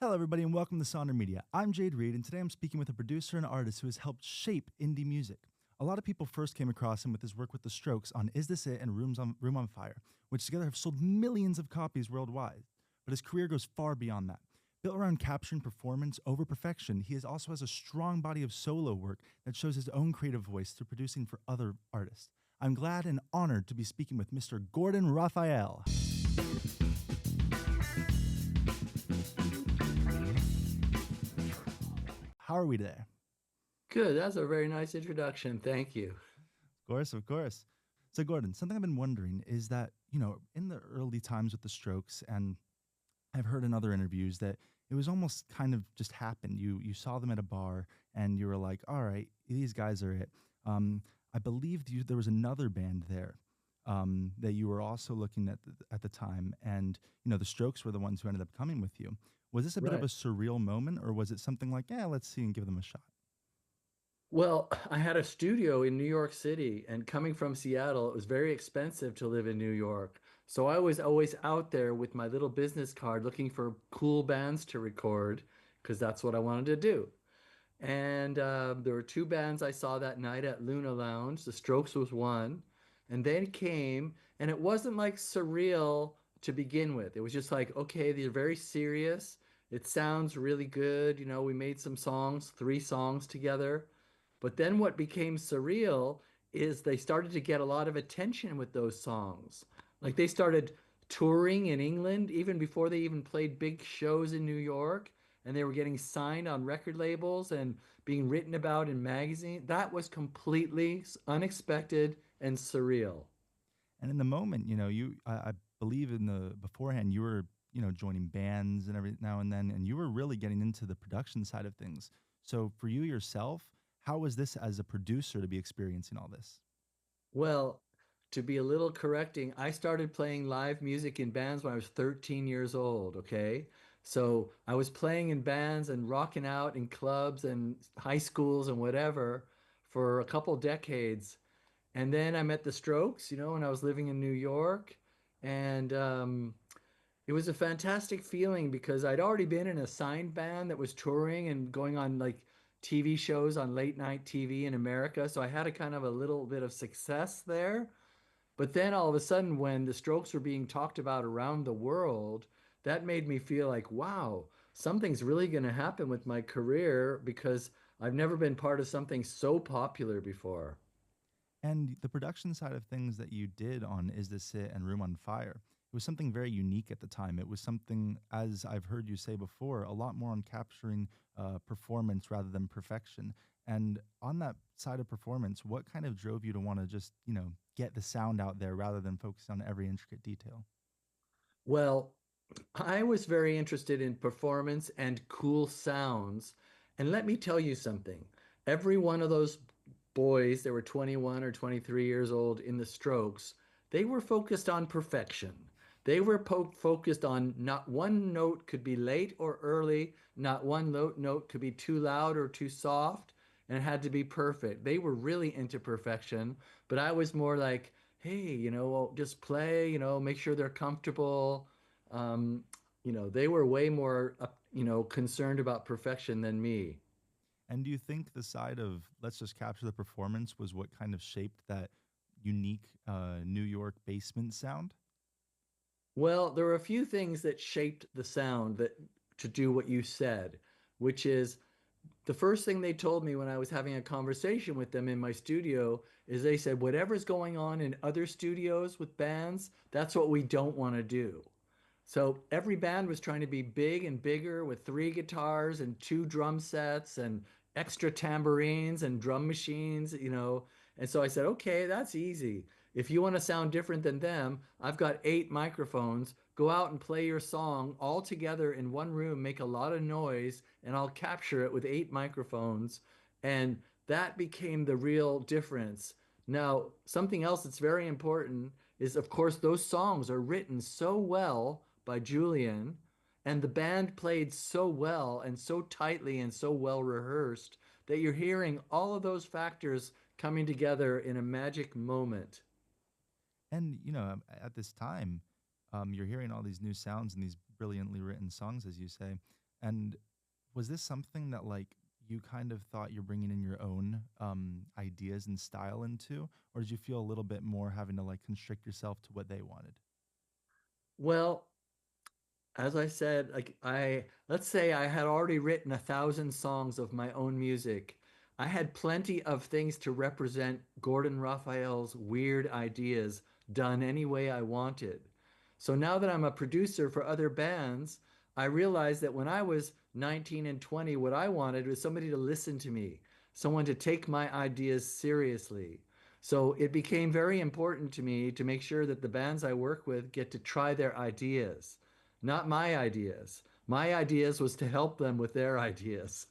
Hello, everybody, and welcome to Sonder Media. I'm Jade, and today I'm speaking with a producer and artist who has helped shape indie music. A lot of people first came across him with his work with The Strokes on Is This It and Room on Fire, which together have sold millions of copies worldwide. But his career goes far beyond that. Built around capturing performance over perfection, he also has a strong body of solo work that shows his own creative voice through producing for other artists. I'm glad and honored to be speaking with Mr. Gordon Raphael. How are we today? Good. That's a very nice introduction. Thank you. Of course, of course. So, Gordon, something I've been wondering is that, in the early times with the Strokes, and I've heard in other interviews that it was almost kind of just happened. You saw them at a bar and you were like, all right, these guys are it. I believe there was another band there that you were also looking at the time. And, the Strokes were the ones who ended up coming with you. Was this a bit of a Right. surreal moment, or was it something like, yeah, let's see and give them a shot? Well, I had a studio in New York City, and coming from Seattle, it was very expensive to live in New York. So I was always out there with my little business card looking for cool bands to record because that's what I wanted to do. And there were two bands I saw that night at Luna Lounge. The Strokes was one. And they came, and it wasn't like surreal to begin with. It was just like, okay, they're very serious. It sounds really good. We made some songs, three songs together. But then what became surreal is they started to get a lot of attention with those songs. Like they started touring in England even before they even played big shows in New York, and they were getting signed on record labels and being written about in magazines. That was completely unexpected and surreal. And in the moment, I believe in the beforehand, you were, joining bands and every now and then, and you were really getting into the production side of things. So for you yourself, how was this as a producer to be experiencing all this? Well, to be a little correcting, I started playing live music in bands when I was 13 years old, okay? So I was playing in bands and rocking out in clubs and high schools and whatever for a couple decades. And then I met the Strokes, when I was living in New York. And it was a fantastic feeling because I'd already been in a signed band that was touring and going on like TV shows on late night TV in America. So I had a kind of a little bit of success there. But then all of a sudden, when the Strokes were being talked about around the world, that made me feel like, wow, something's really going to happen with my career because I've never been part of something so popular before. And the production side of things that you did on Is This It and Room on Fire, it was something very unique at the time. It was something, as I've heard you say before, a lot more on capturing performance rather than perfection. And on that side of performance, what kind of drove you to want to just, get the sound out there rather than focus on every intricate detail? Well, I was very interested in performance and cool sounds. And let me tell you something. Every one of those boys that were 21 or 23 years old in the Strokes, they were focused on perfection. They were focused on not one note could be late or early, not one note could be too loud or too soft, and it had to be perfect. They were really into perfection, but I was more like, hey, just play, make sure they're comfortable. Um, they were way more, concerned about perfection than me. And do you think the side of let's just capture the performance was what kind of shaped that unique New York basement sound? Well, there were a few things that shaped the sound that to do what you said, which is the first thing they told me when I was having a conversation with them in my studio is they said, whatever's going on in other studios with bands, that's what we don't want to do. So every band was trying to be big and bigger with three guitars and two drum sets and extra tambourines and drum machines. And so I said, okay, that's easy. If you want to sound different than them, I've got eight microphones. Go out and play your song all together in one room, make a lot of noise, and I'll capture it with eight microphones. And that became the real difference. Now, something else that's very important is, of course, those songs are written so well by Julian, and the band played so well and so tightly and so well rehearsed that you're hearing all of those factors coming together in a magic moment. And at this time, you're hearing all these new sounds and these brilliantly written songs, as you say. And was this something that like you kind of thought you're bringing in your own ideas and style into, or did you feel a little bit more having to like constrict yourself to what they wanted? Well, as I said, like let's say I had already written 1,000 songs of my own music. I had plenty of things to represent Gordon Raphael's weird ideas done any way I wanted. So now that I'm a producer for other bands, I realized that when I was 19 and 20, what I wanted was somebody to listen to me, someone to take my ideas seriously. So it became very important to me to make sure that the bands I work with get to try their ideas, not my ideas. My ideas was to help them with their ideas.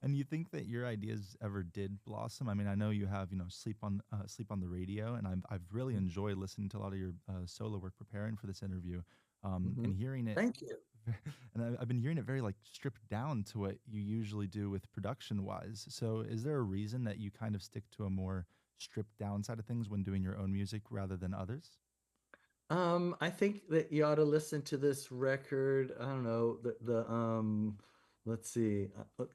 And you think that your ideas ever did blossom? I mean, I know you have, sleep on the radio, and I've really enjoyed listening to a lot of your solo work preparing for this interview, Hmm. and hearing it. Thank you. And I've been hearing it very like stripped down to what you usually do with production wise. So, is there a reason that you kind of stick to a more stripped down side of things when doing your own music rather than others? I think that you ought to listen to this record. I don't know, let's see.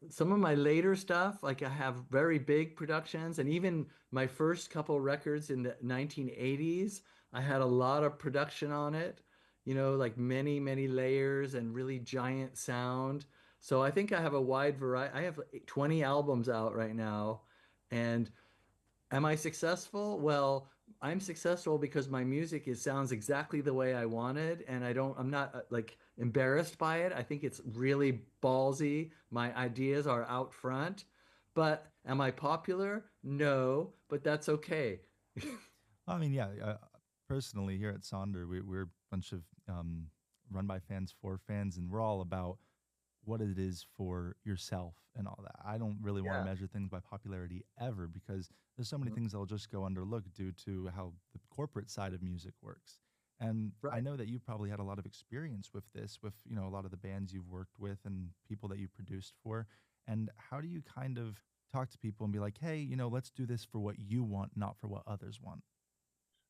Some of my later stuff, like I have very big productions, and even my first couple records in the 1980s, I had a lot of production on it, like many, many layers and really giant sound. So I think I have a wide variety. I have 20 albums out right now, and am I successful? Well, I'm successful because my music sounds exactly the way I wanted, and I'm not like embarrassed by it. I think it's really ballsy. My ideas are out front. But am I popular? No, but that's okay. I mean, yeah. Personally, here at Sonder, we're a bunch of run by fans for fans, and we're all about what it is for yourself and all that. I don't really want to Yeah. measure things by popularity ever because there's so many Mhm. things that'll just go underlooked due to how the corporate side of music works. And I Right. know that you probably had a lot of experience with this, with a lot of the bands you've worked with and people that you produced for. And how do you kind of talk to people and be like, hey, let's do this for what you want, not for what others want?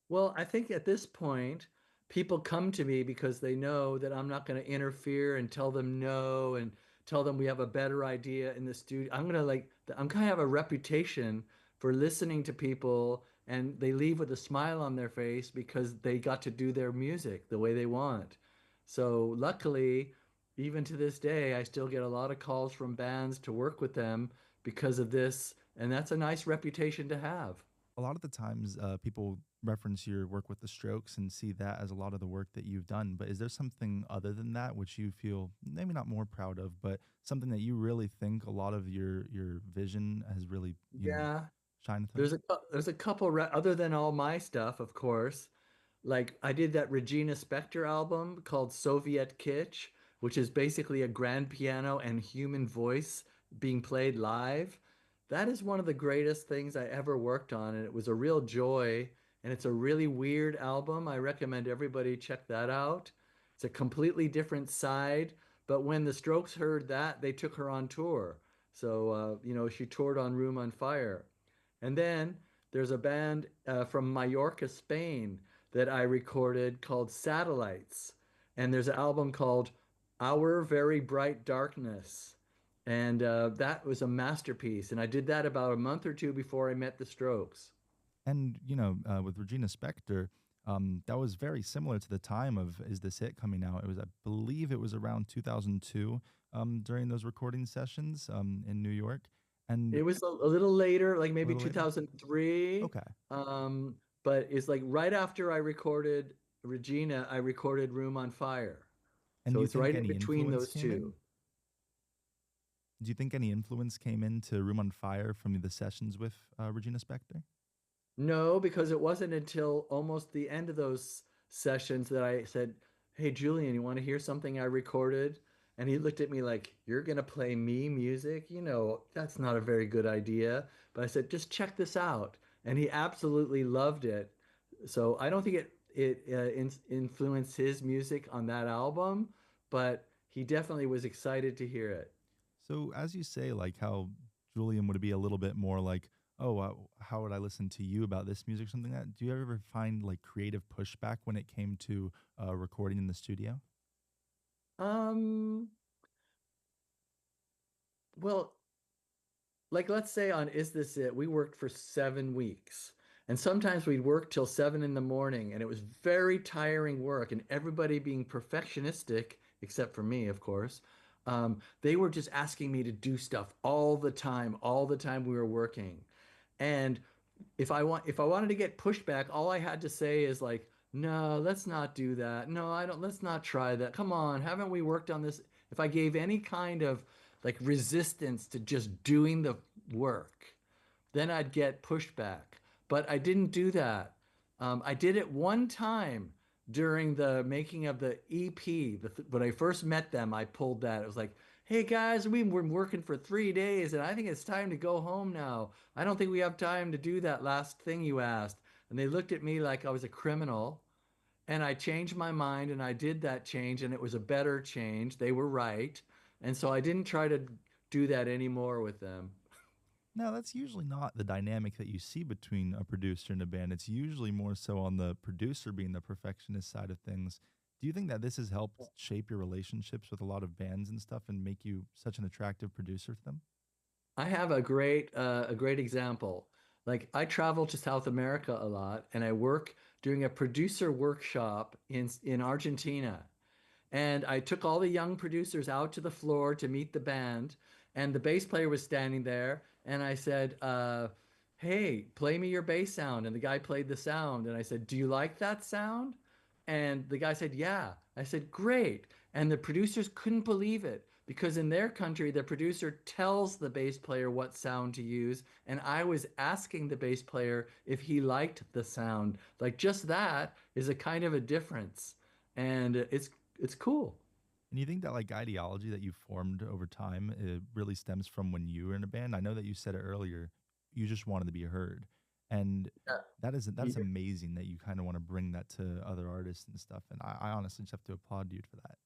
Well, I think at this point, people come to me because they know that I'm not going to interfere and tell them no and tell them we have a better idea in the studio. I'm kind of have a reputation for listening to people and they leave with a smile on their face because they got to do their music the way they want. So luckily, even to this day, I still get a lot of calls from bands to work with them because of this, and that's a nice reputation to have. A lot of the times people reference your work with the Strokes and see that as a lot of the work that you've done. But is there something other than that which you feel maybe not more proud of, but something that you really think a lot of your vision has really Yeah. shined through? There's a couple other than all my stuff, of course. Like I did that Regina Spektor album called Soviet Kitsch, which is basically a grand piano and human voice being played live. That is one of the greatest things I ever worked on, and it was a real joy. And it's a really weird album. I recommend everybody check that out. It's a completely different side, but when the Strokes heard that, they took her on tour. So, she toured on Room on Fire. And then there's a band from Mallorca, Spain that I recorded called Satellites. And there's an album called Our Very Bright Darkness. And that was a masterpiece. And I did that about a month or two before I met the Strokes. And with Regina Spektor, that was very similar to the time of "Is This It" coming out. It was, I believe, it was around 2002 during those recording sessions in New York, and It was a little later, like a maybe little later. 2003. Okay. Um, but it's like right after I recorded Regina, I recorded Room on Fire. And do So you it's think right in any between influence those came two. in? Do you think any influence came into "Room on Fire" from the sessions with Regina Spektor? No, because it wasn't until almost the end of those sessions that I said, "Hey, Julian, you want to hear something I recorded?" And he looked at me like, "You're going to play me music? That's not a very good idea." But I said, "Just check this out." And he absolutely loved it. So I don't think it influenced his music on that album, but he definitely was excited to hear it. So, as you say, like how Julian would be a little bit more like, oh, how would I listen to you about this music, something like that? Do you ever find like creative pushback when it came to recording in the studio? Um, well, like let's say on Is This It, we worked for 7 weeks. And sometimes we'd work till 7 in the morning, and it was very tiring work, and everybody being perfectionistic, except for me, of course. They were just asking me to do stuff all the time we were working. And if I wanted to get pushback, all I had to say is like, no, let's not do that. No, I don't, let's not try that. Come on, haven't we worked on this? If I gave any kind of like resistance to just doing the work, then I'd get pushback. But I didn't do that. I did it one time during the making of the EP. When I first met them, I pulled that. It was like, hey guys, we've been working for 3 days and I think it's time to go home now. I don't think we have time to do that last thing you asked. And they looked at me like I was a criminal. And I changed my mind and I did that change and it was a better change. They were right. And so I didn't try to do that anymore with them. Now, that's usually not the dynamic that you see between a producer and a band. It's usually more so on the producer being the perfectionist side of things. Do you think that this has helped shape your relationships with a lot of bands and stuff and make you such an attractive producer to them? I have a great example. Like I travel to South America a lot and I work doing a producer workshop in Argentina. And I took all the young producers out to the floor to meet the band, and the bass player was standing there. And I said, "Hey, play me your bass sound." And the guy played the sound, and I said, "Do you like that sound?" And the guy said, "Yeah." I said, "Great." And the producers couldn't believe it because in their country, the producer tells the bass player what sound to use, and I was asking the bass player if he liked the sound. Like just that is a kind of a difference, and it's cool. And you think that like ideology that you formed over time it really stems from when you were in a band? I know that you said it earlier, you just wanted to be heard. And that is Yeah. amazing that you kind of want to bring that to other artists and stuff. And I honestly just have to applaud you for that.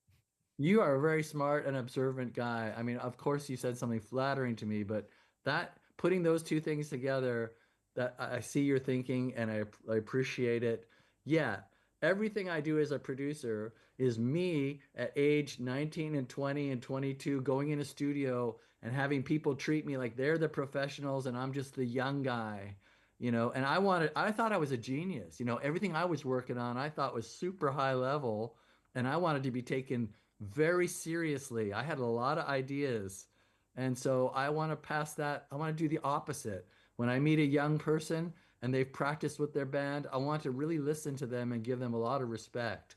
You are a very smart and observant guy. I mean, of course, you said something flattering to me, but that putting those two things together, that I see your thinking and I appreciate it. Yeah, everything I do as a producer is me at age 19 and 20 and 22 going in a studio and having people treat me like they're the professionals and I'm just the young guy, and I thought I was a genius. Everything I was working on, I thought was super high level and I wanted to be taken very seriously. I had a lot of ideas. And so I want to pass that. I want to do the opposite. When I meet a young person and they've practiced with their band, I want to really listen to them and give them a lot of respect.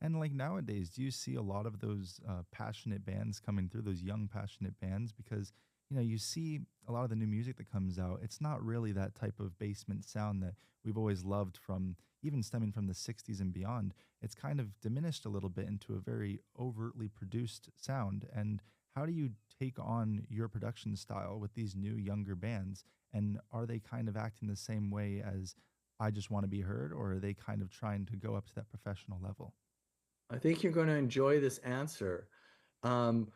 And like nowadays, do you see a lot of those passionate bands coming through, those young passionate bands? Because you see a lot of the new music that comes out. It's not really that type of basement sound that we've always loved from, even stemming from the '60s and beyond. It's kind of diminished a little bit into a very overtly produced sound. And how do you take on your production style with these new younger bands? And are they kind of acting the same way as I just want to be heard, or are they kind of trying to go up to that professional level? I think you're going to enjoy this answer. Um,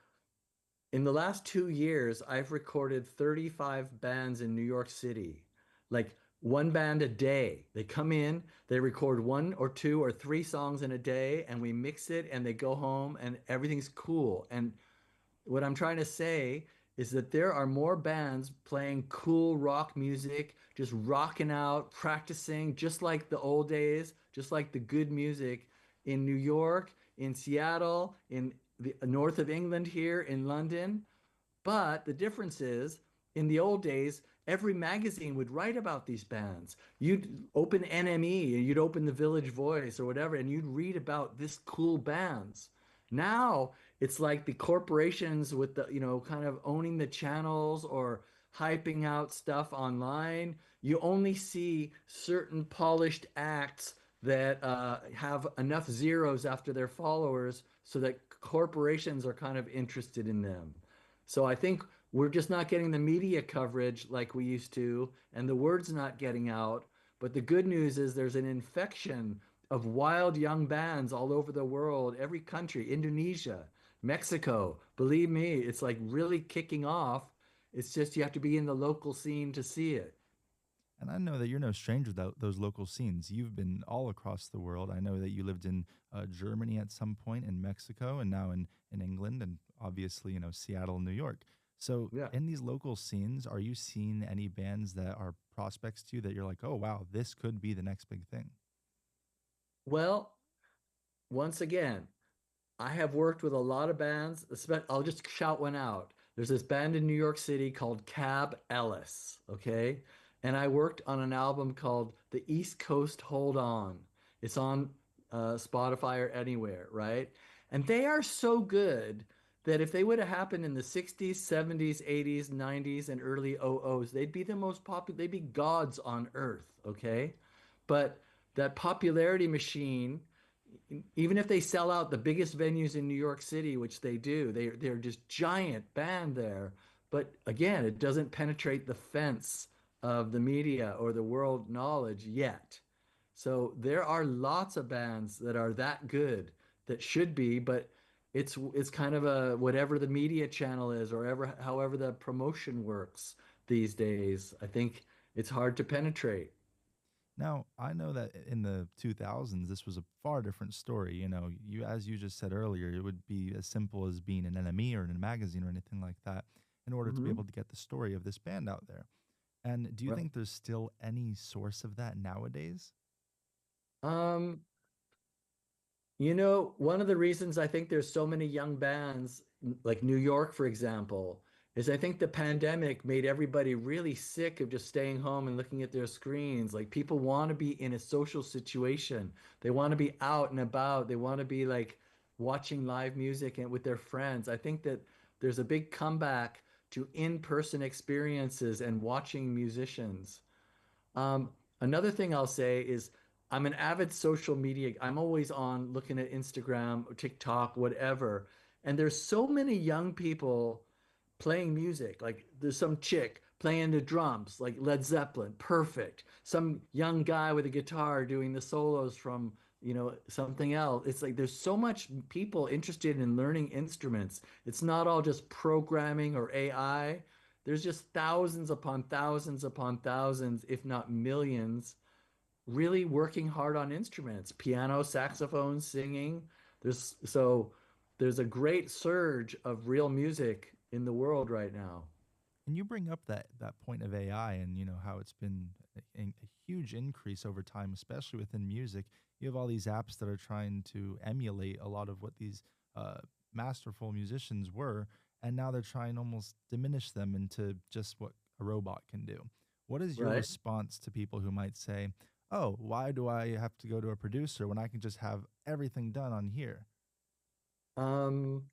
in the last 2 years, I've recorded 35 bands in New York City, like one band a day. They come in, they record one or two or three songs in a day, and we mix it, and they go home, and everything's cool. And what I'm trying to say is that there are more bands playing cool rock music, just rocking out, practicing, just like the old days, just like the good music in New York, in Seattle, in the north of England here, in London. But the difference is, in the old days, every magazine would write about these bands. You'd open NME, and you'd open the Village Voice or whatever, and you'd read about this cool bands. Now it's like the corporations with the, kind of owning the channels or hyping out stuff online. You only see certain polished acts that have enough zeros after their followers so that corporations are kind of interested in them. So I think we're just not getting the media coverage like we used to, and the word's not getting out. But the good news is there's an infection of wild young bands all over the world, every country, Indonesia, Mexico. Believe me, it's like really kicking off. It's just you have to be in the local scene to see it. And I know that you're no stranger to those local scenes. You've been all across the world. I know that you lived in Germany at some point, in Mexico, and now in England, and obviously, Seattle and New York. So, Yeah. in these local scenes, are you seeing any bands that are prospects to you that you're like, oh, wow, this could be the next big thing? Well, once again, I have worked with a lot of bands. I'll just shout one out. There's this band in New York City called Cab Ellis, okay? And I worked on an album called The East Coast Hold On. It's on Spotify or anywhere, right? And they are so good that if they would have happened in the 60s, 70s, 80s, 90s, and early 00s, they'd be the most popular, they'd be gods on earth, okay? But that popularity machine, even if they sell out the biggest venues in New York City, which they do, they're just giant band there. But again, it doesn't penetrate the fence of the media or the world knowledge yet. So there are lots of bands that are that good that should be, but it's kind of a whatever the media channel is or however the promotion works these days. I think it's hard to penetrate. Now, I know that in the 2000s, this was a far different story. As you just said earlier, it would be as simple as being an NME or in a magazine or anything like that in order to be Hmm. able to get the story of this band out there. And do you Right. think there's still any source of that nowadays? Um, one of the reasons I think there's so many young bands, like New York, for example, is I think the pandemic made everybody really sick of just staying home and looking at their screens. Like people want to be in a social situation. They want to be out and about. They want to be like watching live music and with their friends. I think that there's a big comeback to in-person experiences and watching musicians. Um, Another thing I'll say is I'm an avid social media. I'm always on looking at Instagram or TikTok, whatever. And there's so many young people playing music. Like there's some chick playing the drums, like Led Zeppelin, perfect. Some young guy with a guitar doing the solos from, something else. It's like there's so much people interested in learning instruments. It's not all just programming or AI. There's just thousands upon thousands upon thousands, if not millions, really working hard on instruments, piano, saxophone, singing. There's a great surge of real music in the world right now. And you bring up that point of AI and how it's been a huge increase over time, especially within music. You have all these apps that are trying to emulate a lot of what these uh, masterful musicians were, and now they're trying to almost diminish them into just what a robot can do. What is your Right? response to people who might say, "Oh, why do I have to go to a producer when I can just have everything done on here?" Um,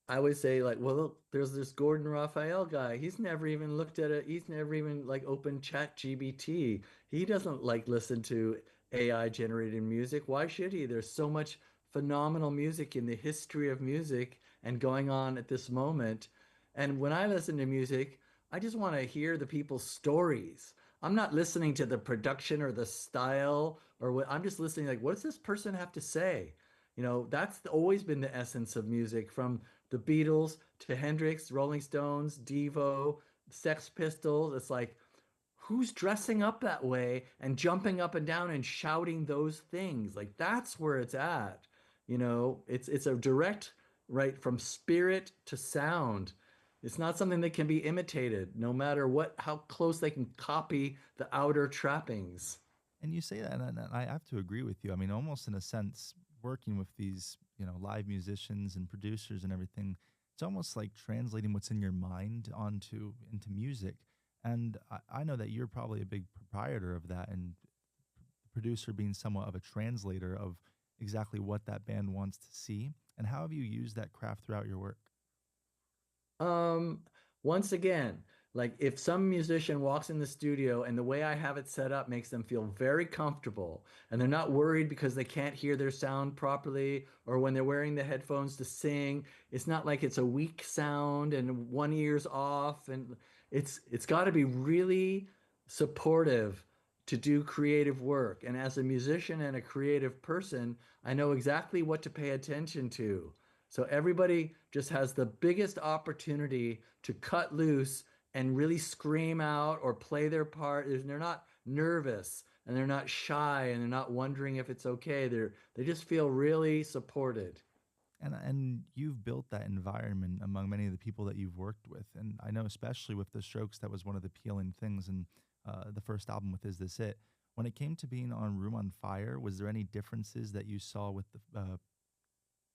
I would say like, well, there's this Gordon Raphael guy. He's never even looked at it. He's never even like opened Chat GBT. He doesn't like listen to AI generated music. Why should he? There's so much phenomenal music in the history of music and going on at this moment. And when I listen to music, I just want to hear the people's stories. I'm not listening to the production or the style or what. I'm just listening like, what does this person have to say? That's always been the essence of music from the Beatles to Hendrix, Rolling Stones, Devo, Sex Pistols. It's like, who's dressing up that way and jumping up and down and shouting those things? Like that's where it's at. It's a direct right from spirit to sound. It's not something that can be imitated, no matter how close they can copy the outer trappings. And you say that, and I have to agree with you. I mean, almost in a sense, working with these, live musicians and producers and everything, it's almost like translating what's in your mind onto into music. And I know that you're probably a big proprietor of that, and the producer being somewhat of a translator of exactly what that band wants to see. And how have you used that craft throughout your work? Um, Once again, like if some musician walks in the studio and the way I have it set up makes them feel very comfortable and they're not worried because they can't hear their sound properly or when they're wearing the headphones to sing, it's not like it's a weak sound and one ear's off and it's got to be really supportive to do creative work. And as a musician and a creative person, I know exactly what to pay attention to. So everybody just has the biggest opportunity to cut loose and really scream out or play their part. They're not nervous and they're not shy and they're not wondering if it's okay. They just feel really supported. And you've built that environment among many of the people that you've worked with, and I know especially with the Strokes that was one of the appealing things in the first album with Is This It. When it came to being on Room on Fire, was there any differences that you saw with the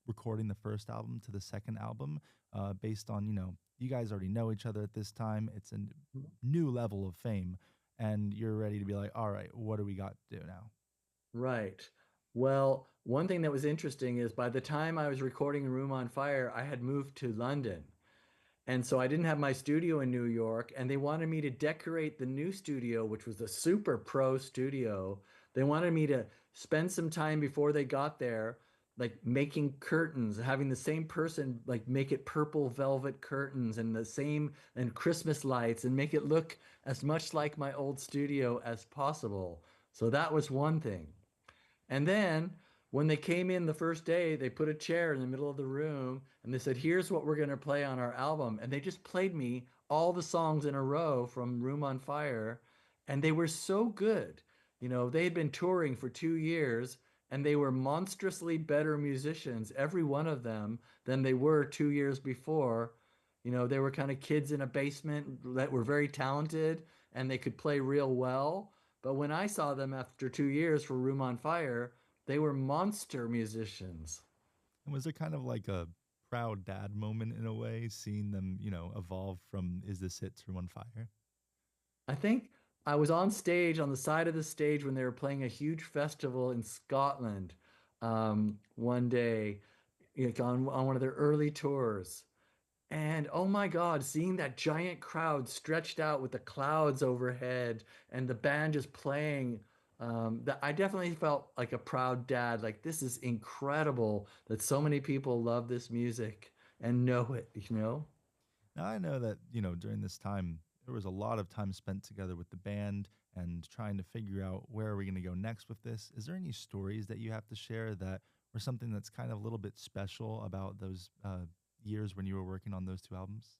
recording the first album to the second album, based on, you guys already know each other at this time? It's a new level of fame, and you're ready to be like, all right, what do we got to do now? Right. Well, one thing that was interesting is by the time I was recording Room on Fire, I had moved to London. And so I didn't have my studio in New York, and they wanted me to decorate the new studio, which was a super pro studio. They wanted me to spend some time before they got there, like making curtains, having the same person like make it purple velvet curtains and the same and Christmas lights and make it look as much like my old studio as possible. So that was one thing. And then when they came in the first day, they put a chair in the middle of the room and they said, "Here's what we're going to play on our album." And they just played me all the songs in a row from Room on Fire. And they were so good. They had been touring for 2 years and they were monstrously better musicians, every one of them, than they were 2 years before. They were kind of kids in a basement that were very talented and they could play real well. But when I saw them after 2 years for Room on Fire, they were monster musicians. And was it kind of like a proud dad moment in a way, seeing them, evolve from Is This It to Room on Fire? I think I was on stage on the side of the stage when they were playing a huge festival in Scotland one day, like on one of their early tours. And oh my God, seeing that giant crowd stretched out with the clouds overhead and the band just playing, that I definitely felt like a proud dad. Like, this is incredible that so many people love this music and know it. Now I know that, during this time, there was a lot of time spent together with the band and trying to figure out where are we going to go next with this. Is there any stories that you have to share that were something that's kind of a little bit special about those years when you were working on those two albums?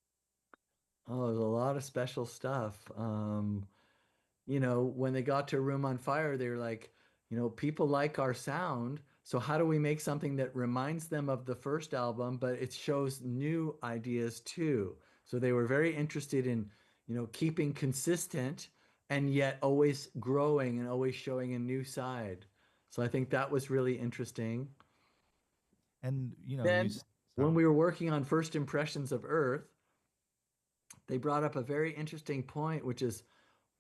Oh, there's a lot of special stuff. When they got to Room on Fire, they were like, people like our sound. So how do we make something that reminds them of the first album, but it shows new ideas too? So they were very interested in, keeping consistent and yet always growing and always showing a new side. So I think that was really interesting. And, Then when sorry. we were working on First Impressions of Earth, they brought up a very interesting point, which is,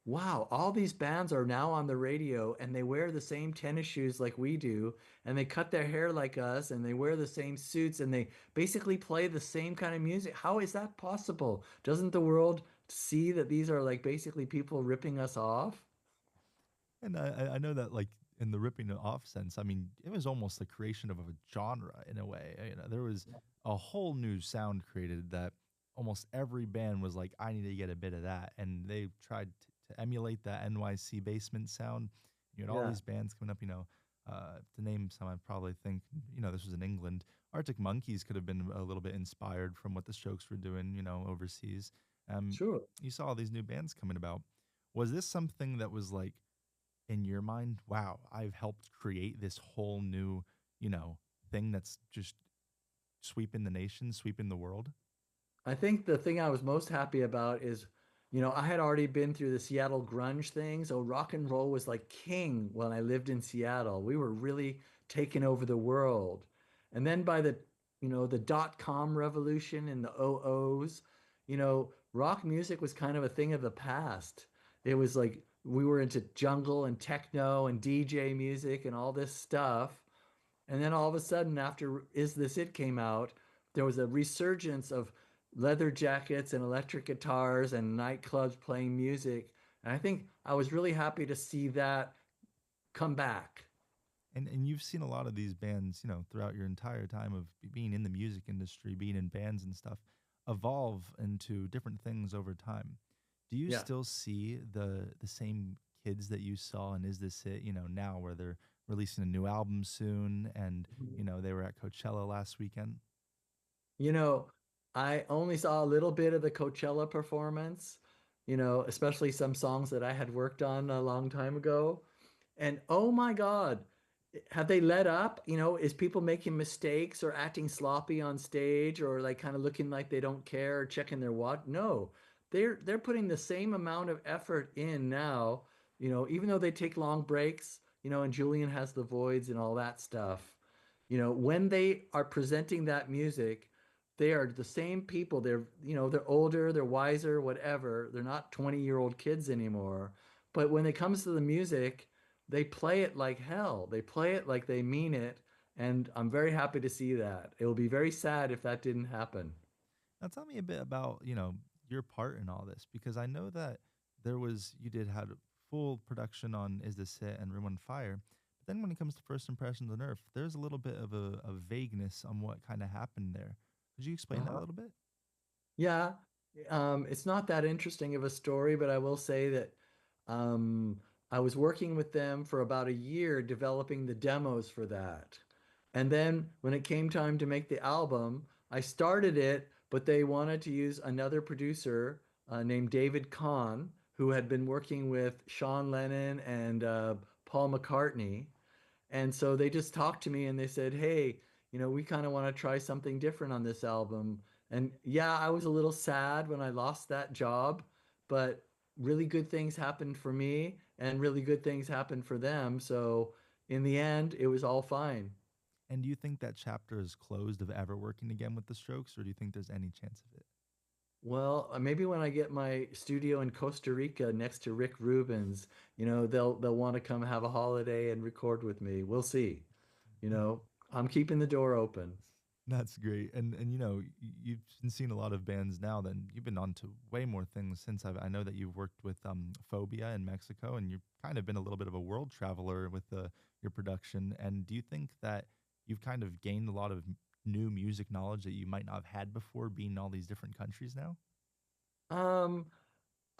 wow, all these bands are now on the radio and they wear the same tennis shoes like we do, and they cut their hair like us, and they wear the same suits, and they basically play the same kind of music. How is that possible? Doesn't the world see that these are like basically people ripping us off? And I know that, like, in the ripping it off sense, I mean, it was almost the creation of a genre in a way. There was a whole new sound created that almost every band was like, I need to get a bit of that. And they tried to emulate that NYC basement sound. You had all Yeah, these bands coming up, to name some, I probably think, this was in England. Arctic Monkeys could have been a little bit inspired from what the Strokes were doing, overseas. Um, sure. you saw all these new bands coming about. Was this something that was like, in your mind, wow, I've helped create this whole new, thing that's just sweeping the nation, sweeping the world? I think the thing I was most happy about is, I had already been through the Seattle grunge thing, so rock and roll was like king when I lived in Seattle. We were really taking over the world. And then by the dot-com revolution in the OOs, rock music was kind of a thing of the past. It was like we were into jungle and techno and DJ music and all this stuff. And then all of a sudden, after Is This It came out, there was a resurgence of leather jackets and electric guitars and nightclubs playing music. And I think I was really happy to see that come back. And you've seen a lot of these bands, throughout your entire time of being in the music industry, being in bands and stuff, evolve into different things over time. Do you Yeah. still see the same kids that you saw in Is This It, now where they're releasing a new album soon, and they were at Coachella last weekend? You know, I only saw a little bit of the Coachella performance, especially some songs that I had worked on a long time ago. And oh my God, have they let up? Is people making mistakes or acting sloppy on stage or like kind of looking like they don't care or checking their watch? No, they're putting the same amount of effort in now, even though they take long breaks, and Julian has the voids and all that stuff. When they are presenting that music, they are the same people. They're older, they're wiser, whatever. They're not 20-year-old kids anymore. But when it comes to the music, they play it like hell. They play it like they mean it. And I'm very happy to see that. It will be very sad if that didn't happen. Now tell me a bit about, your part in all this because I know that you did had a full production on Is This It and Room on Fire. But then when it comes to First Impressions on Earth, there's a little bit of a vagueness on what kind of happened there. Could you explain that a Uh-huh. little bit? Yeah, it's not that interesting of a story, but I will say that um, I was working with them for about a year developing the demos for that. And then when it came time to make the album, I started it, but they wanted to use another producer named David Kahn, who had been working with Sean Lennon and Paul McCartney. And so they just talked to me and they said, "Hey, we kind of want to try something different on this album." And yeah, I was a little sad when I lost that job, but really good things happened for me and really good things happened for them. So in the end, it was all fine. And do you think that chapter is closed of ever working again with the Strokes, or do you think there's any chance of it? Well, maybe when I get my studio in Costa Rica next to Rick Rubin's, they'll want to come have a holiday and record with me. We'll see. I'm keeping the door open. That's great. And you've been seeing a lot of bands now. Then you've been on to way more things since I know that you've worked with Phobia in Mexico, and you've kind of been a little bit of a world traveler with your production. And do you think that you've kind of gained a lot of new music knowledge that you might not have had before being in all these different countries now? Um,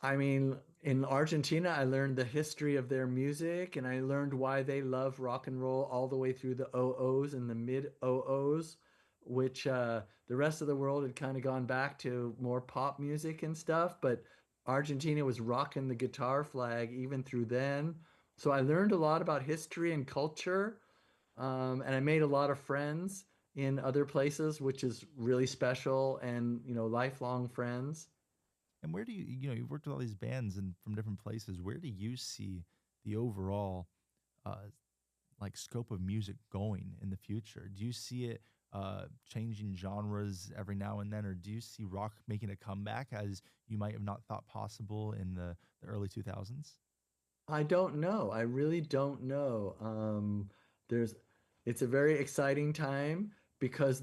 I mean, in Argentina, I learned the history of their music and I learned why they love rock and roll all the way through the OOs and the mid OOs, which the rest of the world had kind of gone back to more pop music and stuff. But Argentina was rocking the guitar flag even through then. So I learned a lot about history and culture, and I made a lot of friends in other places, which is really special and, lifelong friends. And where do you've worked with all these bands and from different places. Where do you see the overall uh, like scope of music going in the future? Do you see it changing genres every now and then, or do you see rock making a comeback as you might have not thought possible in the early 2000s? I don't know. I really don't know. There's, it's a very exciting time because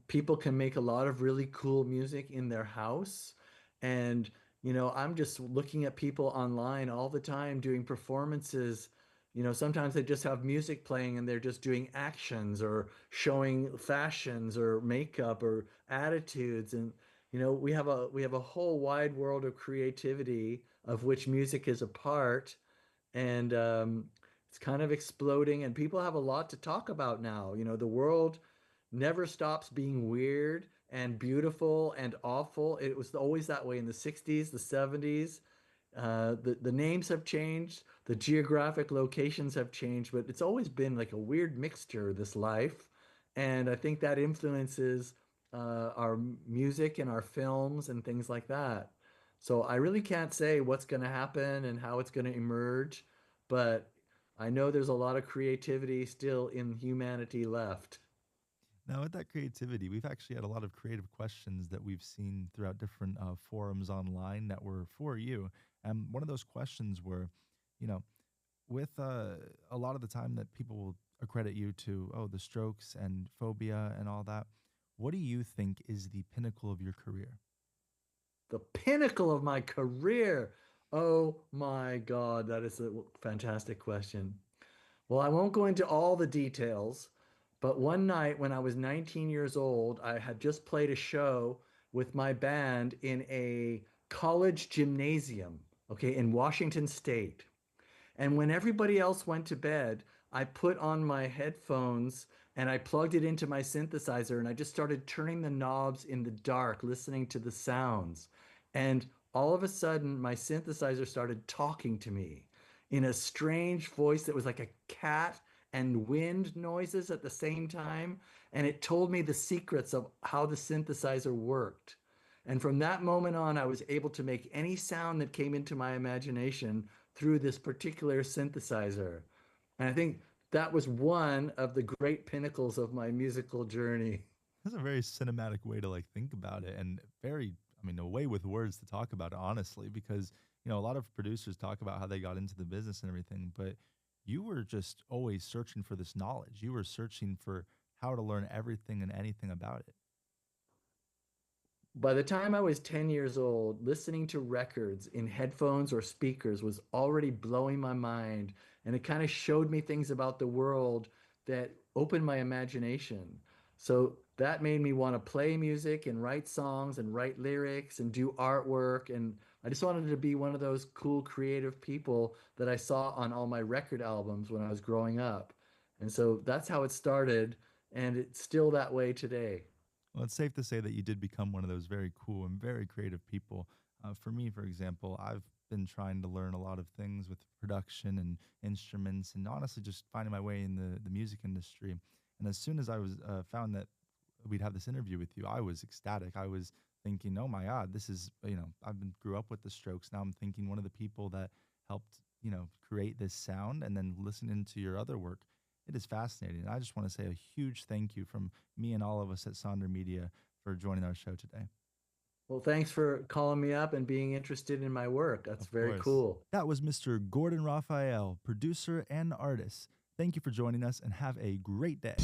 people can make a lot of really cool music in their house. And, I'm just looking at people online all the time doing performances. Sometimes they just have music playing and they're just doing actions or showing fashions or makeup or attitudes. And, we have a whole wide world of creativity of which music is a part, and it's kind of exploding. And people have a lot to talk about now. The world never stops being weird and beautiful and awful. It was always that way in the 60s, the 70s. The names have changed, the geographic locations have changed, but it's always been like a weird mixture, this life. And I think that influences our music and our films and things like that. So I really can't say what's going to happen and how it's going to emerge, but I know there's a lot of creativity still in humanity left. Now, with that creativity, we've actually had a lot of creative questions that we've seen throughout different forums online that were for you. And one of those questions were, you know, with a lot of the time that people will accredit you to, oh, the Strokes and Phobia and all that, what do you think is the pinnacle of your career? The pinnacle of my career. Oh my God, that is a fantastic question. Well, I won't go into all the details, but one night when I was 19 years old, I had just played a show with my band in a college gymnasium, okay, in Washington State. And when everybody else went to bed, I put on my headphones and I plugged it into my synthesizer and I just started turning the knobs in the dark, listening to the sounds. And all of a sudden my synthesizer started talking to me in a strange voice that was like a cat and wind noises at the same time. And it told me the secrets of how the synthesizer worked. And from that moment on, I was able to make any sound that came into my imagination through this particular synthesizer. And I think that was one of the great pinnacles of my musical journey. That's a very cinematic way to like think about it, and very, I mean, a way with words to talk about it, honestly, because a lot of producers talk about how they got into the business and everything, but you were just always searching for this knowledge. You were searching for how to learn everything and anything about it. By the time I was 10 years old, listening to records in headphones or speakers was already blowing my mind. And it kind of showed me things about the world that opened my imagination. So that made me want to play music and write songs and write lyrics and do artwork. And I just wanted to be one of those cool, creative people that I saw on all my record albums when I was growing up. And so that's how it started. And it's still that way today. Well, it's safe to say that you did become one of those very cool and very creative people. For me, for example, I've been trying to learn a lot of things with production and instruments, and honestly, just finding my way in the music industry. And as soon as I was found that we'd have this interview with you, I was ecstatic. I was thinking, oh my God, this is, I've been grew up with the Strokes. Now I'm thinking one of the people that helped, create this sound, and then listening to your other work. It is fascinating. And I just want to say a huge thank you from me and all of us at Sonder Media for joining our show today. Well, thanks for calling me up and being interested in my work. That's Of very course. cool. That was Mr. Gordon Raphael, producer and artist. Thank you for joining us, and have a great day.